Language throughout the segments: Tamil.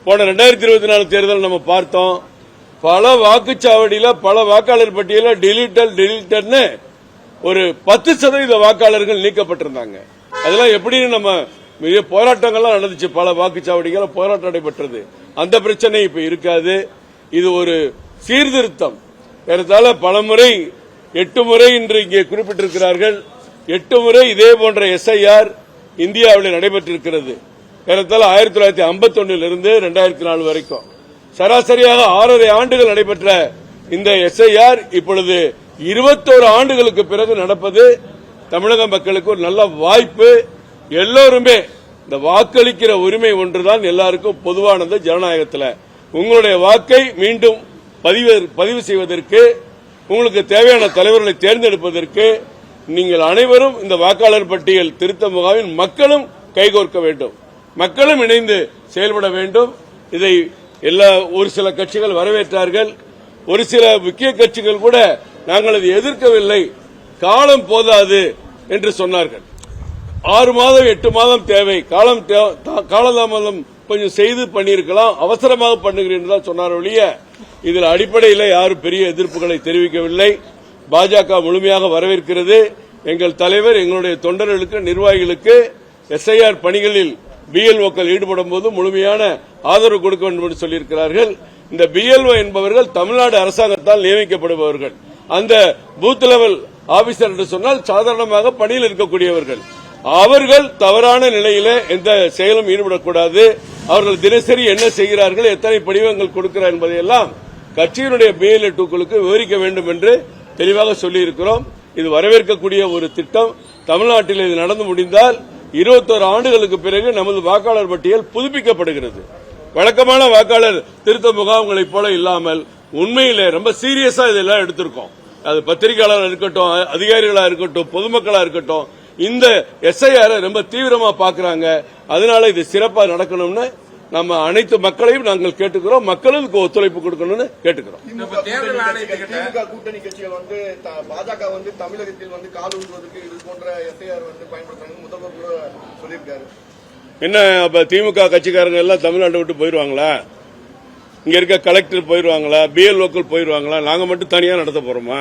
போன 2024 தேர்தல் நம்ம பார்த்தோம். பல வாக்குச்சாவடியில பல வாக்காளர் பட்டியல டிலீட்டட்னு ஒரு 10% வாக்காளர்கள் நீக்கப்பட்டிருந்தாங்க. அதெல்லாம் எப்படின்னு நம்ம போராட்டங்கள்லாம் நடந்துச்சு. பல வாக்குச்சாவடிகள் போராட்டம் நடைபெற்றது. அந்த பிரச்சனை இப்ப இருக்காது. இது ஒரு சீர்திருத்தம். ஏறத்தாழ பல முறை 8 முறை இன்று இங்கே குறிப்பிட்டிருக்கிறார்கள். 8 முறை இதே போன்ற எஸ்ஐஆர் இந்தியாவில் நடைபெற்றிருக்கிறது. ஏறத்தாழ 1951 இருந்து 2004 வரைக்கும் சராசரியாக 6.5 ஆண்டுகள் நடைபெற்ற இந்த எஸ்ஐஆர் இப்பொழுது 21 ஆண்டுகளுக்கு பிறகு நடப்பது தமிழக மக்களுக்கு ஒரு நல்ல வாய்ப்பு. எல்லோருமே இந்த வாக்களிக்கிற உரிமை ஒன்றுதான் எல்லாருக்கும் பொதுவானது. ஜனநாயகத்தில் உங்களுடைய வாக்கை மீண்டும் பதிவு செய்வதற்கு, உங்களுக்கு தேவையான தலைவர்களை தேர்ந்தெடுப்பதற்கு நீங்கள் அனைவரும் இந்த வாக்காளர் பட்டியல் திருத்த முகாமில் மக்களும் கைகோர்க்க வேண்டும், மக்களும் இணைந்து செயல்பட வேண்டும். இதை ஒரு சில கட்சிகள் வரவேற்றார்கள். ஒரு சில முக்கிய கட்சிகள் கூட நாங்கள் அதை எதிர்க்கவில்லை, காலம் போதாது என்று சொன்னார்கள். 6 மாதம் 8 மாதம் தேவை, காலதாமதம் கொஞ்சம் செய்து பண்ணியிருக்கலாம், அவசரமாக பண்ணுகிறேன் தான் சொன்னார் ஒழிய இதில் அடிப்படையில் யாரும் பெரிய எதிர்ப்புகளை தெரிவிக்கவில்லை. பாஜக முழுமையாக வரவேற்கிறது. எங்கள் தலைவர் எங்களுடைய தொண்டர்களுக்கு, நிர்வாகிகளுக்கு எஸ்ஐஆர் பணிகளில் பிஎல்ஓக்கள் ஈடுபடும் போது முழுமையான ஆதரவு கொடுக்க வேண்டும் என்று சொல்லியிருக்கிறார்கள். இந்த பிஎல்ஓ என்பவர்கள் தமிழ்நாடு அரசாங்கத்தால் நியமிக்கப்படுபவர்கள். அந்த பூத் லெவல் ஆபீசர் என்று சொன்னால் சாதாரணமாக பணியில் இருக்கக்கூடியவர்கள். அவர்கள் தவறான நிலையில எந்த செயலும் ஈடுபடக்கூடாது. அவர்கள் தினசரி என்ன செய்கிறார்கள், எத்தனை படிவங்கள் கொடுக்கிறார் என்பதையெல்லாம் கட்சியினுடைய பிஎல்ஓக்களுக்கு விவரிக்க வேண்டும் என்று தெளிவாக சொல்லியிருக்கிறோம். இது வரவேற்கக்கூடிய ஒரு திட்டம். தமிழ்நாட்டில் இது நடந்து முடிந்தால் 21 ஆண்டுகளுக்கு பிறகு நமது வாக்காளர் பட்டியல் புதுப்பிக்கப்படுகிறது. வழக்கமான வாக்காளர் திருத்த முகாம்களைப் போல இல்லாமல் உண்மையிலே ரொம்ப சீரியஸா இதெல்லாம் எடுத்திருக்கோம். அது பத்திரிகையாளராக இருக்கட்டும், அதிகாரிகளா இருக்கட்டும், பொதுமக்களா இருக்கட்டும், இந்த எஸ்ஐஆர் ரொம்ப தீவிரமா பாக்குறாங்க. அதனால இது சிறப்பா நடக்கணும்னு நம்ம அனைத்து மக்களையும் நாங்கள் கேட்டுக்கிறோம். மக்களும் ஒத்துழைப்பு கொடுக்கணும்னு கேட்டுக்கிறோம். திமுக கூட்டணி கட்சிகள் பாஜக தமிழகத்தில் கால் ஊன்றுவதற்கு இது போன்ற எஸ்ஐஆர் பயன்படுத்துறாங்க, முதல்வர் கூட சொல்லியிருக்காரு. என்ன அப்ப திமுக கட்சிக்காரங்க எல்லாம் தமிழ்நாட்டை விட்டு போயிருவாங்களா? இங்க இருக்க கலெக்டர் போயிருவாங்களா? பிஎல்ஓக்கள் போயிருவாங்களா? நாங்க மட்டும் தனியா நடத்த போறோமா?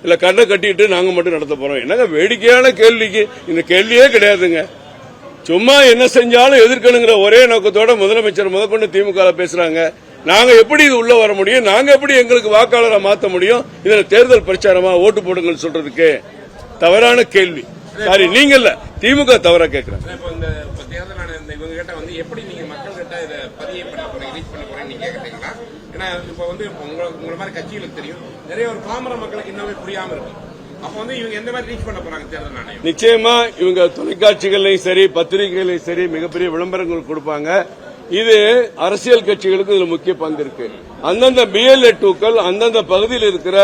இல்ல கண்ணை கட்டிட்டு நாங்க மட்டும் நடத்த போறோம்? என்னங்க வேடிக்கையான கேள்விக்கு இந்த கேள்வியே கிடையாதுங்க. சும்மா என்ன செஞ்சாலும் எதிர்க்கணுங்கிற ஒரே நோக்கத்தோட முதலமைச்சர் முதற்கொண்டு திமுக பேசுறாங்க. நாங்க எப்படி இது உள்ள வர முடியும்? நாங்க எப்படி எங்களுக்கு வாக்காளரை மாற்ற முடியும்? இதுல தேர்தல் பிரச்சாரமா ஓட்டு போடுங்கன்னு சொல்றதுக்கு தவறான கேள்வி. சாரி, நீங்க இல்ல, திமுக தவறா கேட்கிறாங்க. நிச்சயமா இவங்க தொலைக்காட்சிகளையும் சரி, பத்திரிகைகளையும் சரி மிகப்பெரிய விளம்பரங்கள் கொடுப்பாங்க. இது அரசியல் கட்சிகளுக்கு இதுல முக்கிய பங்கு இருக்கு. அந்தந்த பிஎல்ஏக்கள் அந்தந்த பகுதியில் இருக்கிற,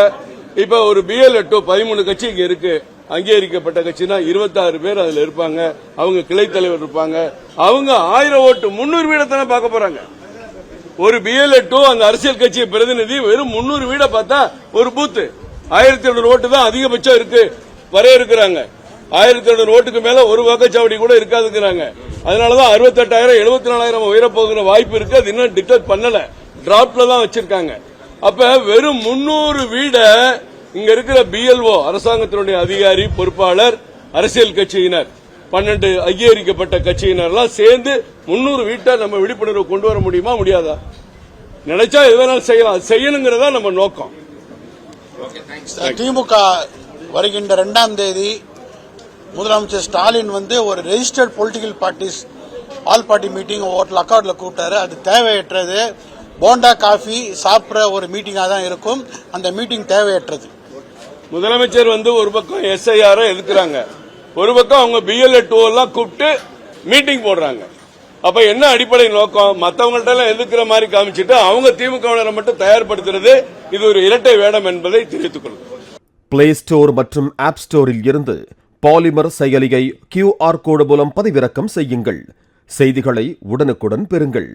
இப்ப ஒரு பிஎல்ஏ 13 கட்சி இங்க இருக்கு, அங்கீகரிக்கப்பட்ட கட்சினா 26 பேர் அதுல இருப்பாங்க. அவங்க கிளை தலைவர் இருப்பாங்க. அவங்க 1000 ஓட்டு 300 வீடத்தானே பார்க்க போறாங்க. ஒரு பிஎல்ஏ அந்த அரசியல் கட்சி பிரதிநிதி வெறும் 300 வீட பார்த்தா ஒரு பூத்து 1700 ஓட்டு தான் அதிகபட்சம் இருக்கு வரையறுக்கிறாங்க. 1700 ஓட்டுக்கு மேல ஒரு வாக்குச்சாவடி கூட இருக்காதுங்கிறாங்க. அதனாலதான் 68,000 74,000 உயரப்போகிற வாய்ப்பு இருக்கு. அது இன்னும் டிக்ளேர் பண்ணல, டிராப்ட்ல தான் வச்சிருக்காங்க. அப்ப வெறும் 300 வீட இங்க இருக்கிற பிஎல்ஓ, அரசாங்கத்தினுடைய அதிகாரி, பொறுப்பாளர், அரசியல் கட்சியினர், 12 அங்கீகரிக்கப்பட்ட கட்சியினர் எல்லாம் சேர்ந்து 300 வீட்டை நம்ம விழிப்புணர்வு கொண்டு வர முடியுமா? முடியாதா? நினைச்சா எது வேணாலும் செய்யலாம். செய்யணுங்கிறதா நம்ம நோக்கம். திமுக வருகின்ற 2ஆம் தேதி முதலமைச்சர் ஸ்டாலின் ஒரு registered political parties all party meeting hotel அக்கார்ட்ல கூப்பிட்டாரு. அது தேவையற்றது. போண்டா காஃபி சாப்பிட்ற ஒரு மீட்டிங்கா தான் இருக்கும். அந்த மீட்டிங் தேவையற்றது. முதலமைச்சர் ஒரு பக்கம் எஸ்ஐஆர் எதிர்க்கிறாங்க, ஒரு பக்கம் அவங்க பிஎல்ஏ எல்லாம் கூப்பிட்டு மீட்டிங் போடுறாங்க. அப்ப என்ன அடிப்படை நோக்கம்? மற்றவங்கள்ட்ட எல்லாம் எதிர்க்கிற மாதிரி காமிச்சிட்டு அவங்க திமுகவினரை மட்டும் தயார்படுத்துறது. இது ஒரு இரட்டை வேடம் என்பதை தெரிவித்துக் கொள்கிறோம். பிளே ஸ்டோர் மற்றும் ஆப் ஸ்டோரில் இருந்து பாலிமர் செயலியை QR கோடு மூலம் பதிவிறக்கம் செய்யுங்கள். செய்திகளை உடனுக்குடன் பெறுங்கள்.